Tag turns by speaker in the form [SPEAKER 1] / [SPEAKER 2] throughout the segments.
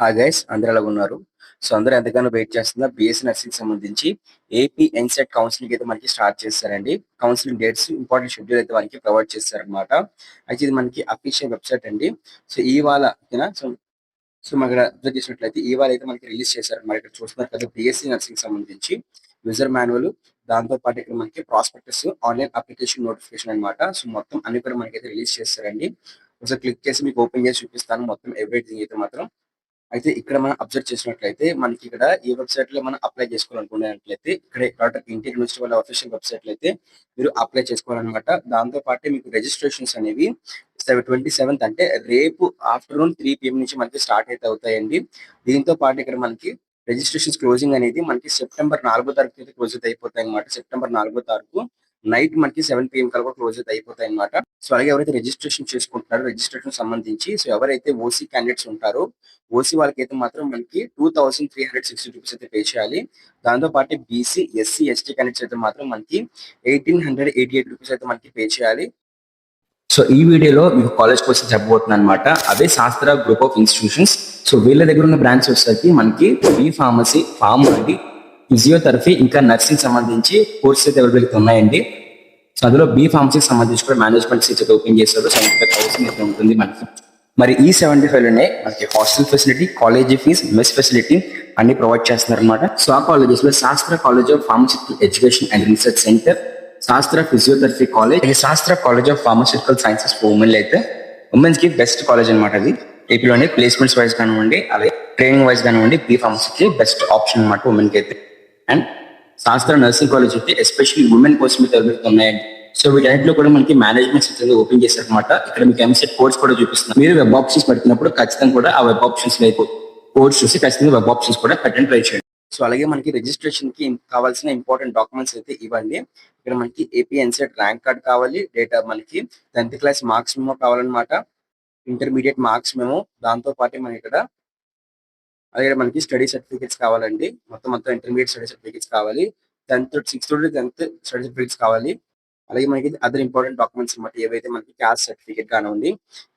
[SPEAKER 1] Hi guys, అందరూ ఎలా ఉన్నారు? సో అందరూ ఎంతగానో వెయిట్ చేస్తున్న బీఎస్సీ నర్సింగ్ సంబంధించి ఏపీ ఎన్సెట్ కౌన్సిలింగ్ అయితే మనకి స్టార్ట్ చేస్తారండి. కౌన్సిలింగ్ డేట్స్ ఇంపార్టెంట్ షెడ్యూల్ అయితే మనకి ప్రొవైడ్ చేస్తారనమాట. అయితే ఇది మనకి అఫీషియల్ వెబ్సైట్ అండి. సో ఇవాళ ఓకేనా. సో మనం ఇక్కడ అబ్జర్వ్ చేసినట్లయితే ఇవాళ అయితే మనకి రిలీజ్ చేశారు. మరి ఇక్కడ చూస్తున్నారు కదా, బీఎస్సీ నర్సింగ్ సంబంధించి యూజర్ మాన్యువల్, దాంతో పాటు ఇక్కడ మనకి ప్రాస్పెక్టస్, ఆన్లైన్ అప్లికేషన్ నోటిఫికేషన్ అన్నమాట. సో మొత్తం అన్ని కూడా మనకైతే రిలీజ్ చేస్తారండి. ఒకసారి క్లిక్ చేసి మీకు ఓపెన్ చేసి చూపిస్తాను మొత్తం ఎవ్రీథింగ్ అయితే మాత్రం. అయితే ఇక్కడ మనం అబ్జర్వ్ చేసినట్లయితే మనకి ఇక్కడ ఈ వెబ్సైట్ లో మనం అప్లై చేసుకోవాలనుకున్నట్లయితే ఇక్కడ డాక్టర్ ఎన్టీఆర్ యూనివర్సిటీ వాళ్ళ అఫీషియల్ వెబ్సైట్ లో అయితే మీరు అప్లై చేసుకోవాలన్నమాట. దాంతో పాటు మీకు రిజిస్ట్రేషన్స్ అనేవి 27th అంటే రేపు ఆఫ్టర్నూన్ 3 PM నుంచి మనకి స్టార్ట్ అయితే అవుతాయండి. దీంతో పాటు ఇక్కడ మనకి రిజిస్ట్రేషన్స్ క్లోజింగ్ అనేది మనకి సెప్టెంబర్ 4వ తారీఖు అయితే క్లోజ్ అయితే అయిపోతాయి అనమాట. సెప్టెంబర్ 4వ తారీఖు నైట్ మనకి 7 PM కల్లా క్లోజ్ అయితే అయిపోతాయి అనమాట. సో అలాగే ఎవరైతే రిజిస్ట్రేషన్ చేసుకుంటున్నారో రిజిస్ట్రేషన్ సంబంధించి సో ఎవరైతే ఓసీ క్యాండిడేట్స్ ఉంటారో ఓసీ వాళ్ళకైతే మాత్రం మనకి 2360 రూపీస్ అయితే పే చేయాలి. దాంతో పాటు బీసీ, ఎస్సీ, ఎస్టీ క్యాండిడేట్స్ అయితే మాత్రం మనకి 1888 రూపీస్ అయితే మనకి పే చేయాలి. సో ఈ వీడియోలో మీకు కాలేజ్ కోసం చెప్పబోతున్నాను అనమాట. అదే శాస్త్ర గ్రూప్ ఆఫ్ ఇన్స్టిట్యూషన్స్. సో వీళ్ళ దగ్గర ఉన్న బ్రాంచ్ వచ్చేసరికి మనకి బీ ఫార్మసీ, ఫార్మసీ, ఫిజియోథెరపీ ఇంకా నర్సింగ్ సంబంధించి కోర్సెస్ అయితే అవైలబుల్ ఉన్నాయండి. సో అందులో బీ ఫార్మసీకి సంబంధించి కూడా మేనేజ్మెంట్ సీట్స్ అయితే ఓపెన్ చేశారు. 75,000 అయితే ఉంటుంది మనకి. మరి ఈ 75లోనే మనకి hostel facility, college fees, mess facility అన్ని ప్రొవైడ్ చేస్తున్నారు అనమాట. సో ఆ కాలేజెస్ లో Sastra college of pharmaceutical education and research centre, Sastra physiotherapy college, Sastra college of pharmaceutical sciences for women అయితే ఉమెన్స్ కి బెస్ట్ కాలేజ్ అనమాట. అది ఏపీలోనే ప్లేస్మెంట్స్ వైజ్ కానివ్వండి, అలాగే ట్రైనింగ్ వైజ్ కానివ్వండి, బీ ఫార్మసీకి బెస్ట్ ఆప్షన్ అనమాట ఉమెన్ కి అయితే. అండ్ శాస్త్ర నర్సింగ్ కాలేజ్ అయితే ఎస్పెషల్లీ ఉమెన్ కోసం అయితే ఉన్నాయండి. సో వీటన్నిటిలో కూడా మనకి మేనేజ్మెంట్ సెక్షన్ ఓపెన్ చేశారు అనమాట. ఇక్కడ మీకు ఎంసెట్ కోర్స్ కూడా చూపిస్తున్నారు. మీరు వెబ్ ఆప్షన్స్ పెడుతున్నప్పుడు ఖచ్చితంగా కూడా ఆ వెబ్ ఆప్షన్స్ కోర్స్ చూసి ఖచ్చితంగా వెబ్ ఆప్షన్స్ కూడా పెట్టండి, ట్రై చేయండి. సో అలాగే మనకి రిజిస్ట్రేషన్ కి కావాల్సిన ఇంపార్టెంట్ డాక్యుమెంట్స్ అయితే ఇవ్వండి. ఇక్కడ మనకి ఏపీ ఎన్సెట్ ర్యాంక్ కార్డ్ కావాలి, డేటా మనకి 10th క్లాస్ మార్క్స్ మెమో కావాలన్నమాట, ఇంటర్మీడియట్ మార్క్స్ మెమో, దాంతో పాటు మనకి ఇక్కడ అలాగే మనకి స్టడీ సర్టిఫికేట్స్ కావాలండి. మొత్తం ఇంటర్మీడియట్ స్టడీ సర్టిఫికేట్స్ కావాలి, 6th to 10th study certificates కావాలి. అలాగే మనకి అదర్ ఇంపార్టెంట్ డాక్యుమెంట్స్ అన్నమాట. ఏవైతే మనకి క్యాస్ట్ సర్టిఫికేట్ కానివ్వండి,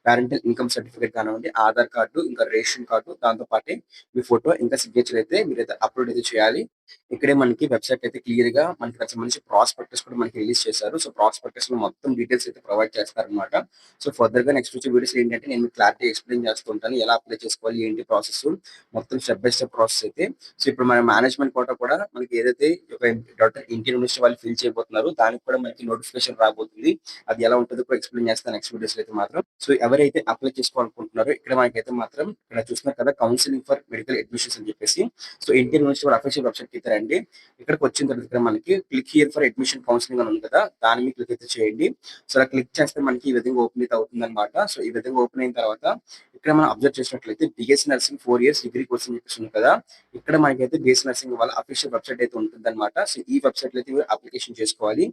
[SPEAKER 1] పేరెంటల్ ఇన్కమ్ సర్టిఫికేట్ కానివ్వండి, ఆధార్ కార్డు, ఇంకా రేషన్ కార్డు, దాంతో పాటు మీ ఫోటో ఇంకా సిగ్నేచర్ అయితే మీరైతే అప్లోడ్ అయితే చేయాలి. ఇక్కడే మనకి వెబ్సైట్ అయితే క్లియర్ గా మనకి దానికి సంబంధించి ప్రాస్పెక్టస్ కూడా మనకి రిలీజ్ చేశారు. సో ప్రాస్పెక్టస్ లో మొత్తం డీటెయిల్స్ అయితే ప్రొవైడ్ చేస్తారనమాట. సో ఫర్దర్ గా నెక్స్ట్ వచ్చే వీడియోస్ ఏంటంటే నేను మీకు క్లారిటీ ఎక్స్ప్లెయిన్ చేస్తుంటాను, ఎలా అప్లై చేసుకోవాలి, ఏంటి ప్రాసెస్, మొత్తం స్టెప్ బై స్టెప్ ప్రాసెస్ అయితే. సో ఇప్పుడు మన మేనేజ్మెంట్ కోటా కూడా మనకి ఏదైతే ఒక డాక్టర్ ఎన్టీఆర్ యూనివర్సిటీ వాళ్ళు ఫిల్ చేయబోతున్నారు దానికి కూడా మనకి నోటిఫికేషన్ రాబోతుంది. అది ఎలా ఉంటుందో కూడా ఎక్స్ప్లెయిన్ చేస్తాను నెక్స్ట్ వీడియోస్ అయితే మాత్రం. సో ఎవరైతే అప్లై చేసుకోవాలనుకుంటున్నారో ఇక్కడ మనకైతే మాత్రం ఇక్కడ చూస్తున్నారు కదా, కౌన్సిలింగ్ ఫర్ మెడికల్ అడ్మిషన్స్ అని చెప్పేసి. సో ఎన్టీఆర్ యూనివర్సిటీ వాళ్ళ అఫీషియల్ వెబ్సైట్ అయితే రండి. ఇక్కడికి వచ్చిన తర్వాత ఇక్కడ మనకి click here for admission counselling అని ఉంది కదా, దాని మీద క్లిక్ అయితే చేయండి. సో అలా క్లిక్ చేస్తే మనకి ఈ విధంగా ఓపెన్ అయితే అవుతుంది అనమాట. సో ఈ విధంగా ఓపెన్ అయిన తర్వాత ఇక్కడ మనం అబ్జర్వ్ చేసినట్లయితే BSc nursing 4 years degree course అని చెప్పేసి ఉంది కదా, ఇక్కడ మనకైతే బిఎస్సీ నర్సింగ్ వాళ్ళ అఫీషియల్ వెబ్సైట్ అయితే ఉంటుంది అనమాట. సో ఈ వెబ్సైట్ లో అయితే మీరు అప్లికేషన్ చేసుకోవాలి.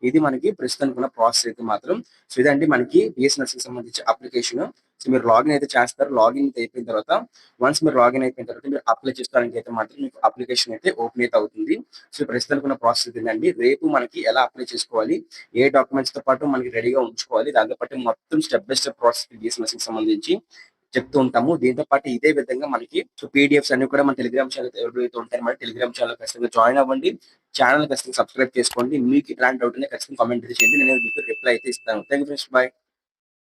[SPEAKER 1] ఇది మనకి ప్రస్తుతానికి ఉన్న ప్రాసెస్ అయితే మాత్రం. సో ఇదండి మనకి బిఎస్సీ నర్సింగ్ సంబంధించి అప్లికేషన్. సో మీరు లాగిన్ అయితే చేస్తారు. లాగిన్ అయితే అయిపోయిన తర్వాత వన్స్ మీరు లాగిన్ అయిపోయిన తర్వాత మీరు అప్లై చేసుకోవడానికి అయితే మాత్రం మీకు అప్లికేషన్ అయితే ఓపెన్ అయితే అవుతుంది. సో ప్రస్తుతానికి ఉన్న ప్రాసెస్ ఏంటండి, రేపు మనకి ఎలా అప్లై చేసుకోవాలి, ఏ డాక్యుమెంట్స్ తో పాటు మనకి రెడీగా ఉంచుకోవాలి, దాంతో పాటు మొత్తం step by step process BSc nursing సంబంధించి చెప్తూ ఉంటాము. దీంతో పాటు ఇదే విధంగా మనకి సో పీడిఎఫ్స్ అన్ని కూడా మన టెలిగ్రామ్ ఛానల్ అవైలబుల్ అయితే ఉంటాయి అన్నమాట. టెలిగ్రామ్ ఛానల్ ఖచ్చితంగా జాయిన్ అవ్వండి, ఛానల్ ఖచ్చితంగా సబ్స్క్రైబ్ చేసుకోండి. మీకు ఇలాంటి డౌట్ ఖచ్చితంగా కామెంట్ అయితే చేయండి, నేను మీకు రిప్లై అయితే ఇస్తాను. Thank you friends, bye.